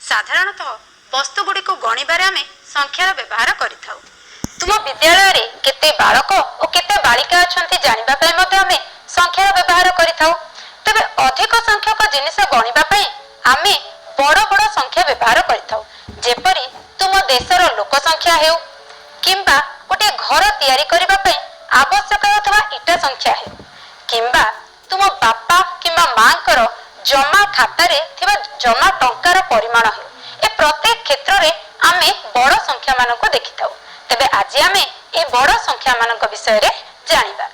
साधारणतः वस्तुगुड़ी को गणिबारे आमे संख्यार व्यवहार करिथाउ। तुम विद्यालय रे केते बालक और केते बालिका अछंती जानिबा पय मध्ये आमे संख्यार व्यवहार करिथाउ। तबे अधिक संख्यक जिनिस गणिबा पय आमे बड़ बड़ संख्या व्यवहार करिथाउ। जेपरि तुम देशर लोक संख्या हेउ किंबा गोटे घर तयारी करिबा पय आवश्यक होतबा इटा संख्या हेउ किंबा तुम बापा किंबा मांकर जमा खाता रे थिबा जमा टंकार परिमाण हेउ ए प्रत्येक क्षेत्र रे आमे बड़ संख्या मानको देखिथाउ। तबे आज आमे ए बड़ संख्या मानक विषय रे जानिबा।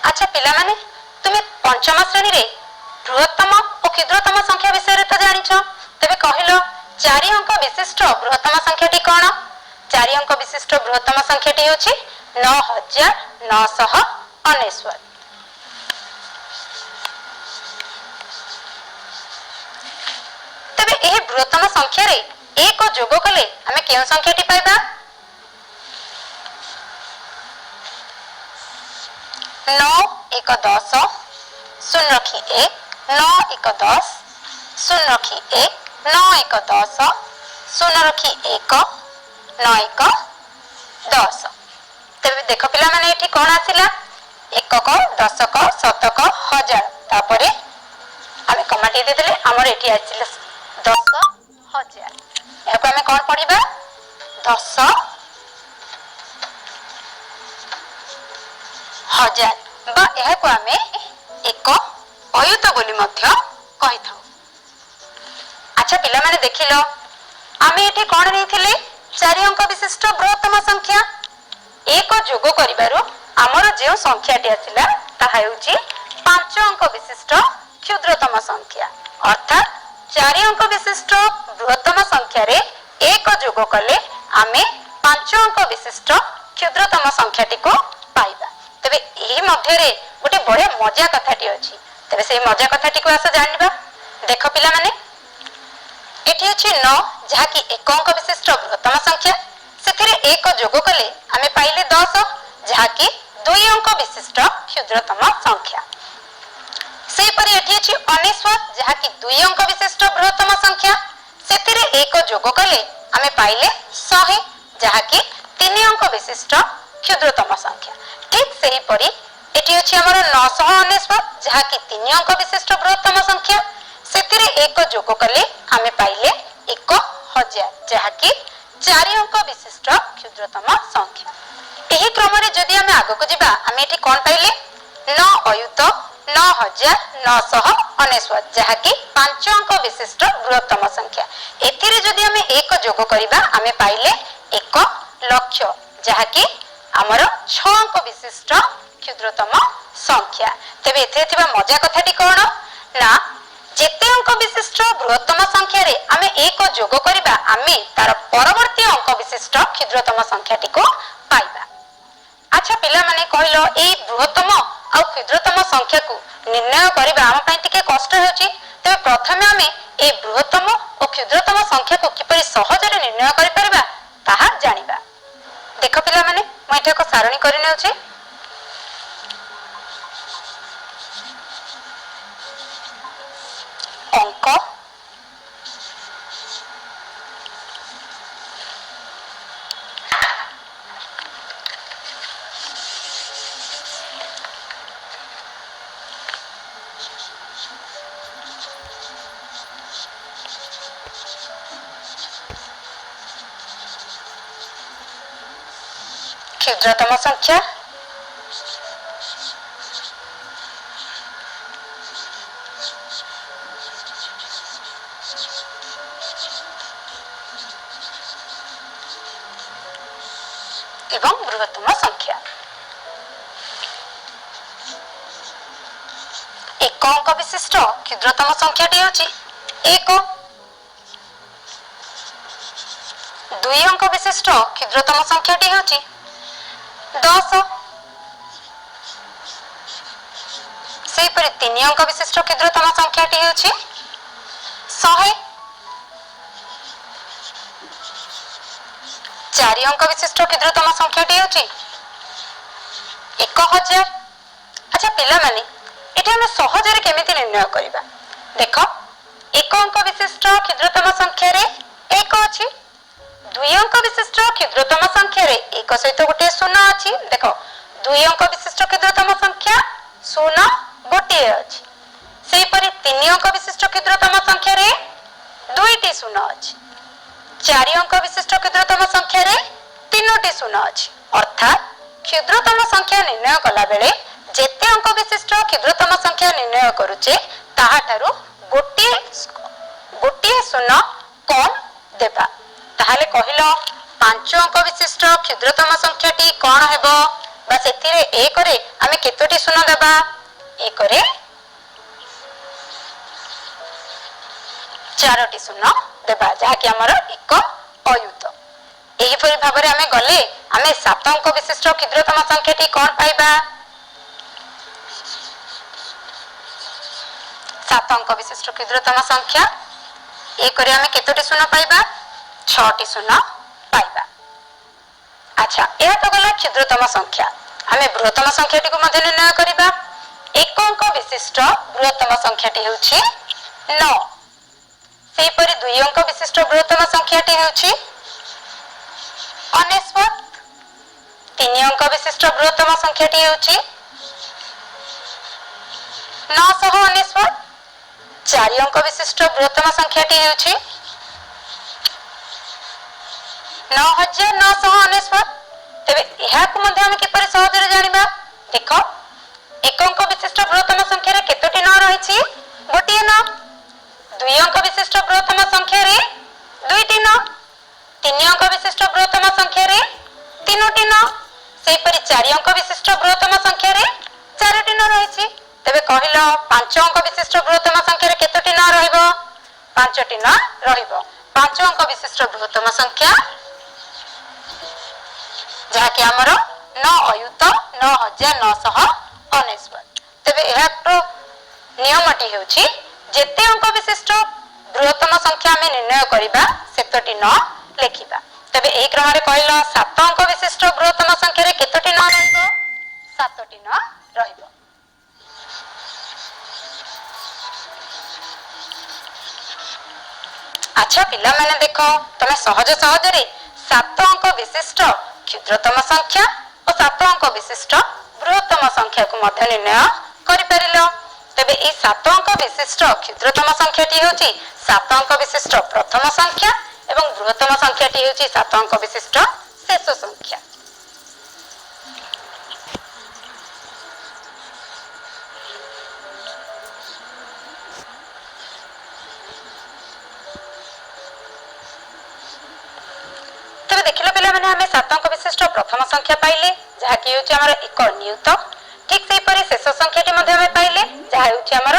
अच्छा पिला माने तुमे पंचम श्रेणी रे बृहत्तम और क्षुद्रतम संख्या विषय रे तो जानिछ। तबे कहिलो 4 अंक विशिष्ट बृहत्तम संख्याटी कोन? 4 अंक विशिष्ट बृहत्तम संख्याटी होछि 9999। तबे एही बृहत्तम संख्या रे एक जोग कले आमे केउ संख्याटी पाइबा? 9 1 10 शून्य रखी 1 9 1 10 शून्य रखी 1 9 1 10 शून्य रखी 1 9 1 10। तबे देखो पिला माने एठी कोन आसिला? एकक दशक शतक हजार तापरे आमे कमाटी दे देले हमर एठी आसिला 10,000। याको आमे कोन पढिबा? 10,000 बा एहाको आमे एक अयुत बोली मध्य कहि थाउ। अच्छा पिला माने देखिलो आमे एठी कोन नैथिले 4 अंक विशिष्ट बृहत्तम संख्या एक जोग करिबारो हमर जे संख्याटी आसिला ताहा हेउची 5 अंक विशिष्ट क्षुद्रतम संख्या। अर्थात 4 अंक विशिष्ट बृहत्तम संख्या रे एक जोग कले आमे 5 अंक विशिष्ट क्षुद्रतम संख्याटी को पाइबा। तबे एही मध्ये रे गोटे बड़े मजा कथाटी अछि। तबे से मजा कथाटी को आस जानिबा। देखो पिला माने एठी अछि 9 जहा कि एक अंक विशिष्ट बृहत्तम संख्या सेथिरे एक जोग कले आमे पाइले 10 जहा कि 2 अंक विशिष्ट क्षुद्रतम संख्या। सेही परि एठी अछि 19 जहा कि 2 अंक विशिष्ट बृहत्तम संख्या सेथिरे एक जोग कले आमे पाइले 100 जहा कि 3 अंक विशिष्ट क्षुद्रतम संख्या। ठीक सेही परि एठी अछि हमर 919 जहा कि 3 अंक विशिष्ट बृहत्तम संख्या सेथिरे एक जोग कले आमे पाइले 1000 जहा कि 4 अंक विशिष्ट क्षुद्रतम संख्या। एही क्रम रे जदि आमे आगो को जिबा आमे एठी कोन पाइले 9 अयुत 9999 जहा कि 5 अंक विशिष्ट बृहत्तम संख्या। एथिरे जदि आमे एक जोग करिबा आमे पाइले 1 लक्ष जहा कि हमर 6 अंक विशिष्ट क्षुद्रतम संख्या। तबे एथे थिबा मजा कथाटी कोन ना जेते अंक विशिष्ट बृहत्तम संख्या रे आमे एक जोग करिबा आमे तार परवर्ती अंक विशिष्ट क्षुद्रतम संख्याटी को पाइबा। अच्छा पिला माने कहलो ए बृहत्तम आ क्षुद्रतम संख्या को निर्णय करिबा हम पई टिके कष्ट होची। तबे प्रथमे आमे ए बृहत्तम और क्षुद्रतम संख्या को किपरि सहज रे निर्णय करि परिबा ताहा जानिबा। देखो पिला माने मैं एटा को सारणी करि नेउची। अंक क्षुद्रतम संख्या एवं बृहत्तम संख्या। एक अंक विशिष्ट क्षुद्रतम संख्याटी होची 1 2 अंक विशिष्ट क्षुद्रतम संख्याटी होची 10 सेपरि 3 अंक विशिष्ट क्षुद्रतम संख्याटी हेउछि 100 4 अंक विशिष्ट क्षुद्रतम संख्याटी हेउछि 1000। अच्छा पिला माने एठी हम सहजरे केमिति निर्णय करिबा देख 1 अंक विशिष्ट क्षुद्रतम संख्या रे 1 अछि 2 अंक विशिष्ट क्षुद्रतम संख्या रे 1 सहित गोटे शून्य अछि देख 2 अंक विशिष्ट क्षुद्रतम संख्या शून्य गोटे अछि सेहि परि 3 अंक विशिष्ट क्षुद्रतम संख्या रे दुईटी शून्य अछि 4 अंक विशिष्ट क्षुद्रतम संख्या रे 3टी शून्य अछि अर्थात क्षुद्रतम संख्या निर्णय कला बेले जेते अंक विशिष्ट क्षुद्रतम संख्या निर्णय करूचे ताहा ठारू गोटे शून्य कम देबा ताहाले कहिलो 5 अंक विशिष्ट क्षुद्रतम संख्याटी कोन हेबो बा सेतिरे 1 रे आमे केतोटी शून्य देबा 1 रे 4टी शून्य देबा जहा कि हमर एक अयुत एही परि भाबरे आमे गले आमे 7 अंक विशिष्ट क्षुद्रतम संख्याटी कोन पाइबा 7 अंक विशिष्ट क्षुद्रतम संख्या 1 रे आमे केतोटी शून्य पाइबा 6टी शून्य पाइबा। अच्छा एहा तो गला क्षुद्रतम संख्या आमे बृहत्तम संख्याटी को मध्ये निर्णय करिबा 1 अंक विशिष्ट बृहत्तम संख्याटी हेउछि 9 सेहि परि 2 अंक विशिष्ट बृहत्तम संख्याटी हेउछि 99 3 अंक विशिष्ट बृहत्तम संख्याटी हेउछि 999 4 अंक विशिष्ट बृहत्तम संख्याटी हेउछि 9999 तेबे एहा को मध्ये हम किपरि सहजरे जानिबा देखो 1 अंक विशिष्ट बृहत्तम संख्या रे केतोटी 9 रहिछि गोटे 9 2 अंक विशिष्ट बृहत्तम संख्या रे दुईटी 9 3 अंक विशिष्ट बृहत्तम संख्या रे तीनोटी 9 सेहि परि 4 अंक विशिष्ट बृहत्तम संख्या रे चारोटी 9 रहिछि तेबे कहिलो 5 अंक विशिष्ट बृहत्तम संख्या रे केतोटी 9 रहइबो 5टी 9 रहइबो 5 अंक विशिष्ट बृहत्तम संख्या जहा कि हमर 9 अयुत 9999 तेबे एहा तो नियमटी हेउछि जेते अंक विशिष्ट बृहत्तम संख्या में निर्णय करिबा सेतोटी 9 लेखिबा तेबे एही क्रम रे कहिलो 7 अंक विशिष्ट बृहत्तम संख्या रे केतोटी 9 रहइबो 7टी 9 रहइबो। अच्छा पिला माने देखो तमे सहज रे 7 अंक विशिष्ट क्षुद्रतम संख्या और 7 अंक विशिष्ट बृहत्तम संख्या को मध्य निर्णय करि परिलो तेबे ए 7 अंक विशिष्ट क्षुद्रतम संख्याटी हेउची 7 अंक विशिष्ट प्रथम संख्या एवं बृहत्तम संख्याटी हेउची 7 अंक विशिष्ट शेष संख्या। तेबे देखिलो पिला माने हमें 7 अंक विशिष्ट प्रथम संख्या पाइले जहा कि हेउची हमर एक नियुत ठीक सेहि परि शेष संख्याटी मध्ये हमें पाइले जहा हेउची हमर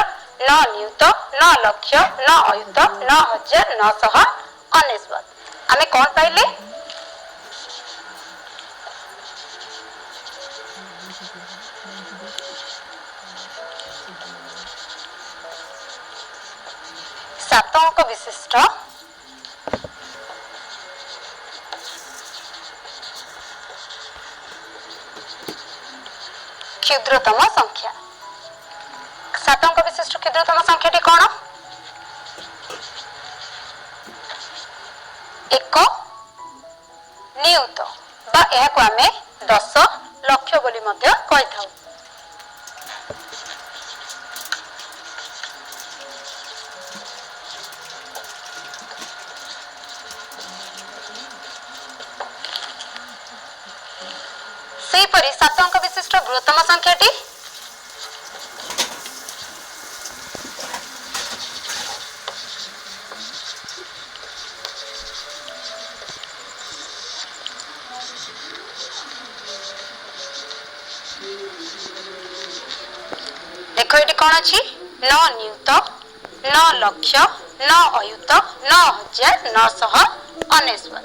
9 नियुत 9 लक्ष 9 अयुत 9999 हमें कोन पाइले सात अंक विशिष्ट क्षुद्रतम संख्या 7 अंक विशिष्ट क्षुद्रतम संख्याटी कोन एक नियुत बा एहा को हमें 10 लक्ष बोली मध्य कहि थाउ। सेहि परि 7 अंक विशिष्ट बृहत्तम संख्याटी देखो ये कौन अच्छी 9 नियुत 9 लक्ष 9 अयुत 9999।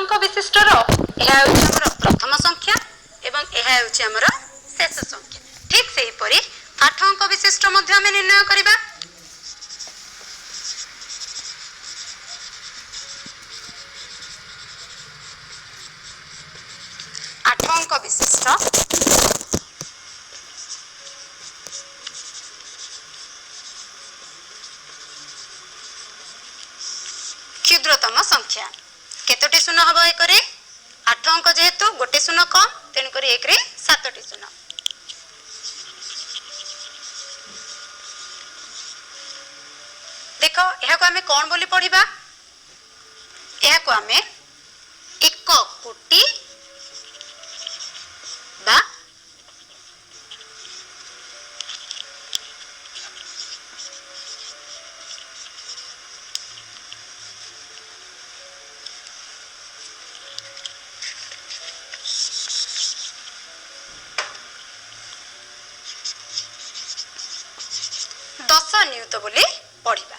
अंक विशिष्टर यह हमर प्रथम संख्या एवं यह हमर शेष संख्या। ठीक से परी 8 अंक विशिष्ट मध्य हमें निर्णय करिबा। 8 अंक विशिष्ट क्षुद्रतम संख्या केतोटी शून्य हबो एक रे 8 अंक जेहेतु गोटे शून्य कम तेणु करी एक रे 7टी शून्य। देख यह को हमें कौन बोली पढ़िबा यह को हमें 1 कोटी बा 10 नियुत बोली पढ़िबा।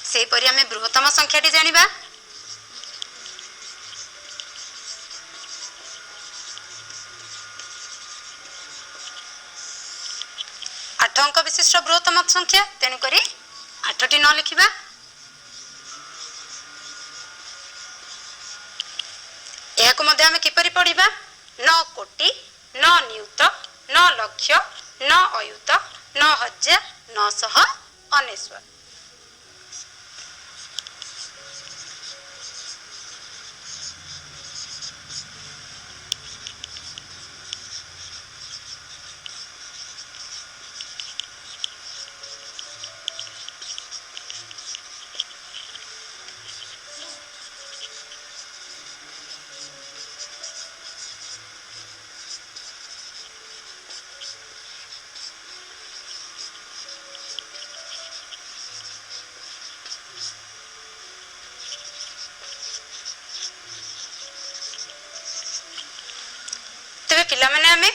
से परी हमें बृहत्तम संख्याटी जानिबा। आठ अंक विशिष्ट बृहत्तम संख्या तेणु करी 8टी न लिखिबा। यह मध्य आम किपरि पढ़िबा 9 कोटी 9 नियुत 9 लक्ष 9 अयुत 9,999। तेबे पिला माने हमें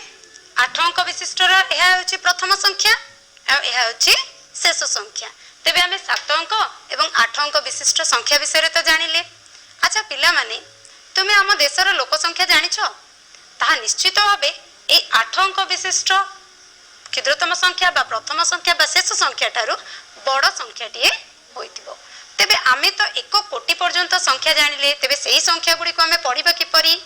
8 अंक विशिष्टर यह होची प्रथम संख्या और यह होची शेष संख्या। तेबे हमें 7 अंक एवं 8 अंक विशिष्ट संख्या विषय तो जानिले। अच्छा पिला माने तुमे आम देशर लोक संख्या जानिछो ताहा निश्चित भाबे ए 8 अंक विशिष्ट क्षुद्रतम संख्या बा प्रथम संख्या बा शेष संख्या टारु बड़ संख्याटी होइतिबो। तेबे आमे तो 1 कोटी पर्यंत संख्या जानिले तेबे सेही संख्या गुडी को हमें पढ़िबा किपरि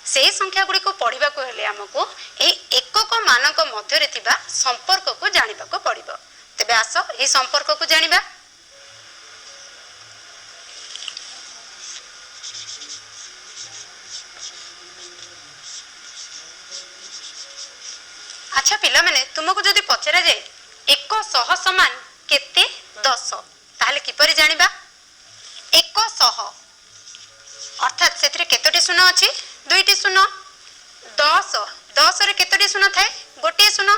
से संख्या गुडी को पढ़िबा को हेले हमको ए एकक मानक मध्य रे थिबा संपर्क को जानिबा को पड़िबो। तेबे आसो ए संपर्क को जानिबा। अच्छा पिला माने तुमको जदि पचरा जाए 100 समान केते 10 ताहले किपरि जानिबा 100 अर्थात सेथिरे केतोटी शून्य अछि 2टी शून्य 10 रे केतोटी शून्य थाए गोटे शून्य।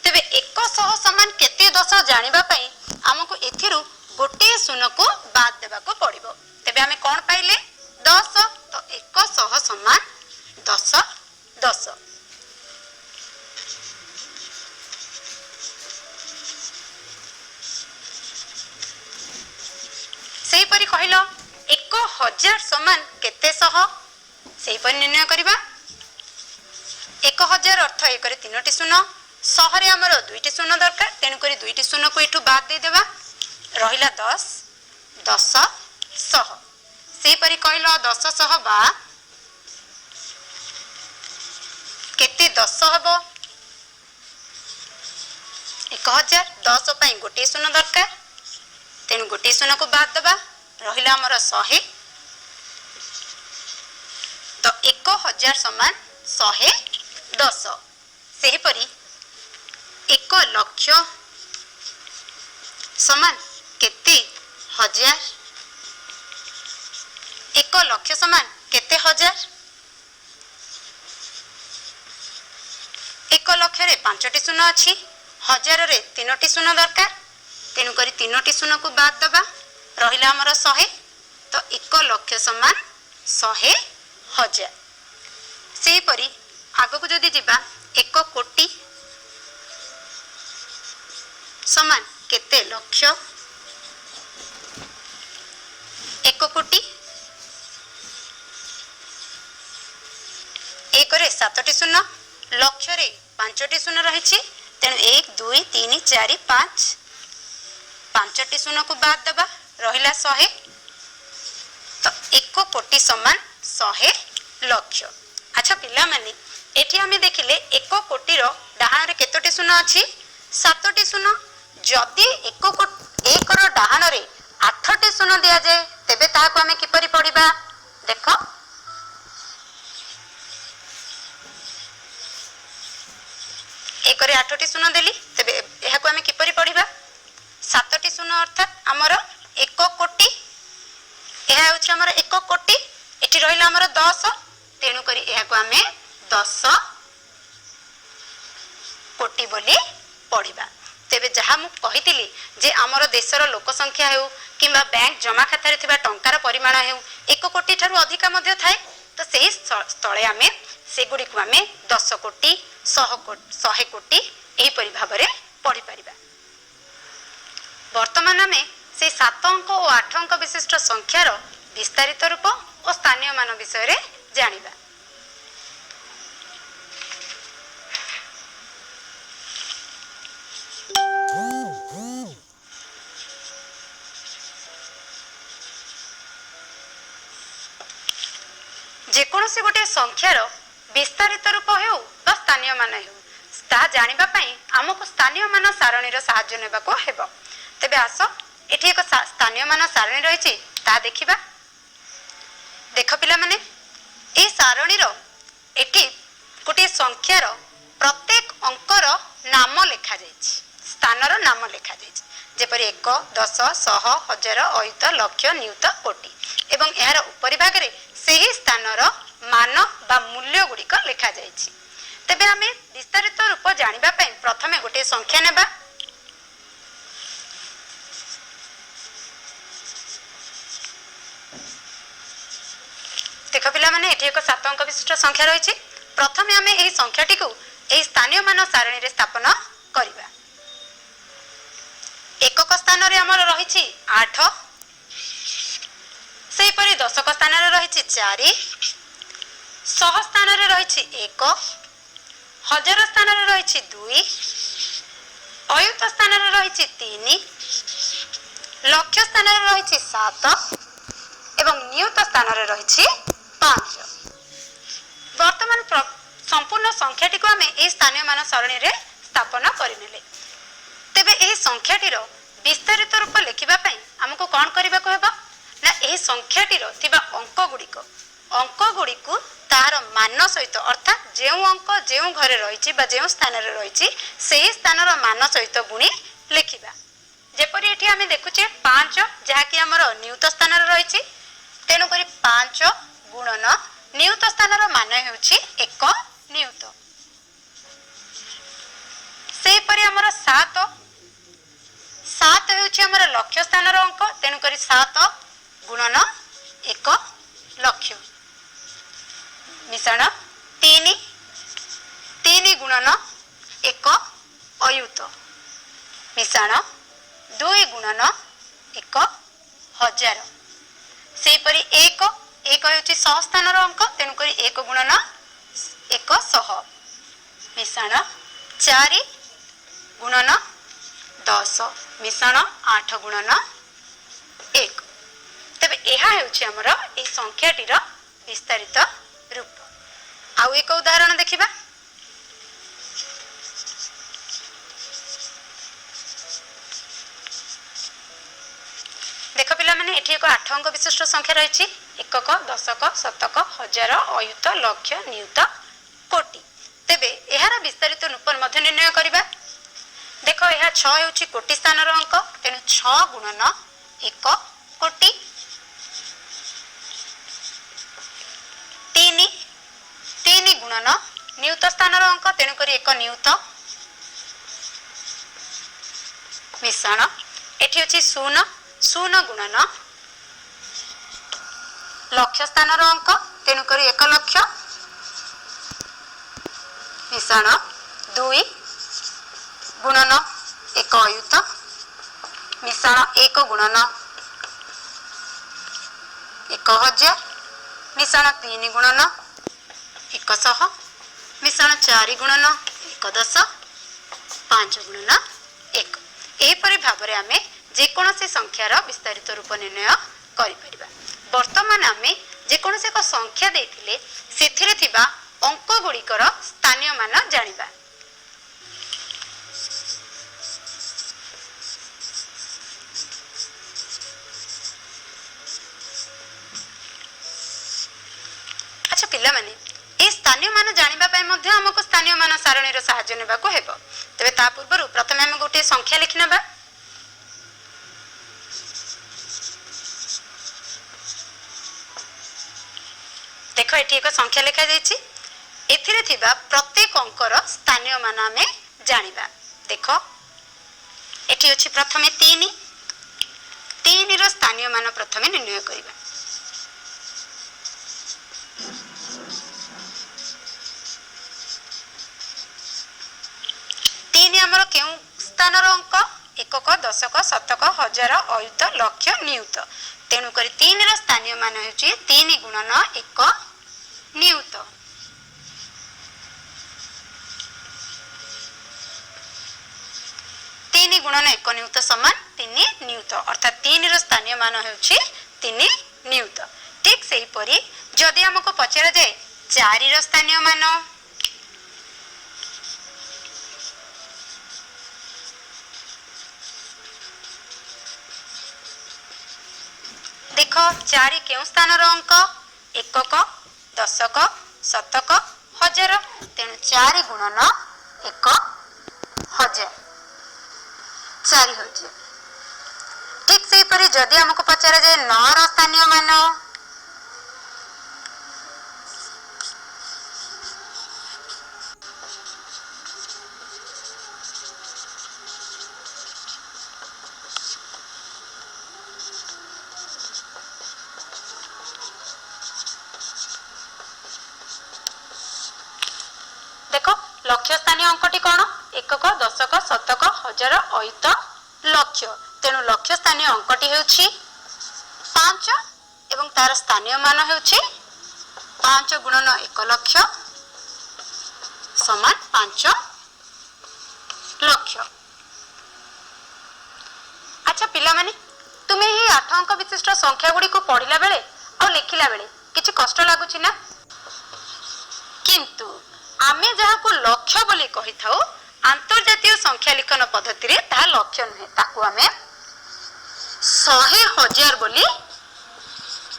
तेबे 100 समान केते 10 जानिबा पई हमको एथिरु गोटे शून्य को बाद देबा को पड़िबो। तेबे हमें कोन पाइले 10 तो 100 समान 10 10। सेही परी कहिलो 1000 समान केते सह सेही परी निर्णय करिबा। 1000 अर्थ एक रे 3टी शून्य 100 रे हमर 2टी शून्य दरकार तेनु करी 2टी शून्य को इठु बाद दे देबा रहिला 10 10 100। सेही परी कहिलो 10 100 बा केते 10 हबो 1000 10 पई गोटे शून्य दरकार तेनु गोटे शून्य को बाद देबा रहिला हमर 100। तो 1000 समान 110 सेही परी 1 लक्ष समान केते 1000 1 लक्ष समान केते 1000 1 लक्ष रे 5टी शून्य अछि 1000 रे 3टी शून्य दरकार तेनु करी 3टी शून्य को बाद दबा रहिला हमर 100। तो 1 लक्ष समान 100,000 सेही परी आगो को जदि जिबा 1 कोटी समान केते लक्ष 1 कोटी रे 7टी शून्य लक्ष्य रे 5टी शून्य रही तेणु 1 2 3 4 5 5टी शून्य को बाद दबा रहिला 100 तो 1 कोटी समान 100 लक्ष। अच्छा पिला माने एठी हमें देखिले 1 कोटी रो डाहाण रे केतोटी शून्य अछि 7टी शून्य जदि 1 रो डाहाण रे 8टी शून्य दिया जाए तेबे ताहाको हमें किपरि पढिबा देखो 1 रे 8टी शून्य देली तेबे एहाको हमें किपरि पढिबा 7टी शून्य अर्थात हमर 1 कोटी एहा होछि हमर 1 कोटी एठी रहिला हमर 10 तेणु करी एहाको हमें 10 कोटी बोली पढिबा। तेबे जहा मु कहितिली जे हमर देशर लोक संख्या हेउ किंबा बैंक जमा खाता रे थिबा टंकार परिमाण हेउ 1 कोटी थारु अधिक मध्ये थाए तो सेही स्थळे हमें सेगुडी को हमें 10 कोटी 100 कोटी एही परि भाबरे पढि परिबा। वर्तमान हमें से 7 अंक और 8 अंक विशिष्ट संख्यार विस्तारित रूप और स्थानीय मान विषय रे जानिबा। जेकोसी गोटे संख्यार विस्तारित रूप हेउ बा स्थानीय मान हेउ ता जानिबा पई हमको स्थानीय मान सारणीर सहाय्य नेबाको हेबो। तेबे आस एठी एक स्थानीय मान सारणी रहिछि ता देखिबा। देख पिला माने ए सारणीर एठी गोटे संख्यार प्रत्येक अंकर नाम लिखा जाइछि स्थानर नाम लिखा जाइछि जेपरि 1 10 100 1000 अयुत लक्ष नियुत कोटी एवं एहार उपरि भाग रे सेही स्थानर मान बा मूल्य गुड़िक लिखा जाइछि। तेबे हमें विस्तारित रूप जानिबा पई प्रथमे गोटे संख्या नेबा देख पिला माने एठी एक 7 अंक विशिष्ट संख्या रहिछि। प्रथमे हमें एही संख्याटी को एही स्थानीय मान सारणी रे स्थापन करिबा। एकक स्थान रे हमर रहिछि 8 सेही परि दशक स्थान रे रहिछि 4 100 स्थान रे रहिछि 1 1000 स्थान रे रहिछि 2 अयुत स्थान रे रहिछि 3 लक्ष स्थान रे रहिछि 7 एवं नियुत स्थान रे रहिछि 5। वर्तमान संपूर्ण संख्याटी को हमें ए स्थानीय मान सरणी रे स्थापन करिनेले। तेबे ए संख्याटीर विस्तारित रूप लिखिबा पई हमको कोन करिबा को हेबा ना ए संख्याटीर थिबा अंक गुडी को तार मान सहित अर्थात जेउ अंक जेउ घरे रहिछि बा जेउ स्थान रे रहिछि सेही स्थानर मान सहित गुणी लिखिबा। जेपरि एठी हमें देखुचे 5 जहा कि हमर नियुत स्थान रे रहिछि तेनु करी 5 गुणन नियुत स्थानर मान हेउछि 1 नियुत। सेही परि हमर 7 हेउछि हमर लक्ष्य स्थानर अंक तेनु करी 7 गुणन 1 लक्ष्य मिश्रण 3 गुणन 1 अयुत मिश्रण 2 गुणन 1 1000 सेही परि 1 हेउछि 100 स्थानर अंक तेनु करी 1 गुणन 100 मिश्रण 4 गुणन 10 मिश्रण 8 गुणन 1। तेबे एहा हेउछि हमर ए संख्याटीर विस्तारित रूप। आउ एक उदाहरण देखिबा। देख पिला माने एठी एक 8 अंक विशिष्ट संख्या रहिछि एकक दशक शतक हजार अयुत लक्ष नियुत कोटी। तेबे एहार विस्तारित रूप मध्ये निर्णय करिबा। देख यह 6 हेउछि कोटी स्थानर अंक तेनु 6 गुणन 1 कोटी 3 गुणन नियुत स्थानर अंक तेनु करी 1 नियुत मिश्रण एठी अछि 0 गुणन लक्ष्य स्थानर अंक तेनु करी 1 लक्ष मिश्रण 2 गुणन 1 अयुत मिश्रण 1 गुणन 1000 मिश्रण 3 गुणन 100 मिश्रण 4 गुणन 1 10 5 गुणन 1 एपरि भाव में आमे जेकोसी संख्यार विस्तारित रूप निर्णय करिपरिबा। वर्तमान आमे जेकोसी एक संख्या देथिले सेथिरे थिबा अंक गुड़िकर स्थानीय मान जानिबा। अच्छा पिला माने ए स्थानीय मान जानिबा पय मध्ये हमको स्थानीय मान सारणी रो सहाय्य नेबा को हेबो। तबे ता पूर्व प्रथमे हम गोटे संख्या लिखिनबा। देखो एठी एक संख्या लिखा जायछि एथिरे थिबा प्रत्येक अंकर स्थानीय मान आमे जानिबा। देखो एठी अछि प्रथमे 3 3 रो स्थानीय मान प्रथमे निर्णय करिबा। आमर केउ स्थानर अंक एकक दशक शतक हजार अयुत लक्ष नियुत तेणु करी 3 रो स्थानीय मान होची 3 गुणन 1 नियुत। तीन गुणन 1 नियुत समान 3 नियुत अर्थात 3 रो स्थानीय मान होची 3 नियुत। ठीक सेही परी जदि हमको पचरा जाए 4 रो स्थानीय मान देख 4 केउ स्थानर अंक एकक दशक शतक हजार तेणु 4 गुणन 1 हजार 4 होचे। ठीक से परी जदि हमको पचरा जाए 9 रो स्थानीय मान देखो लक्ष्य स्थानीय अंकटी कौन एकक दशक शतक हजार अयुत लक्ष तेणु लक्ष्य स्थानीय अंकटी हेउछि 5 एवं तार स्थानीय मान हेउछि 5 गुणन 1 लक्ष समान 5 लक्ष। अच्छा पिला माने तुमे ही 8 अंक विशिष्ट संख्या गुडी को पढ़िला बेले और लिखिला बेले किछि कष्ट लागुछि ना? किंतु आमे जहा को लक्ष्य बोली कहि थाउ अंतर्जातीय संख्या लिखन पद्धति रे ता लक्ष्य नहे ताकू आमे 100,000 बोली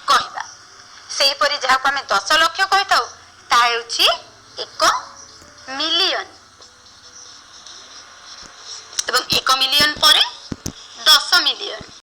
कहबा। सेही परी जहा को आमे 10 लक्ष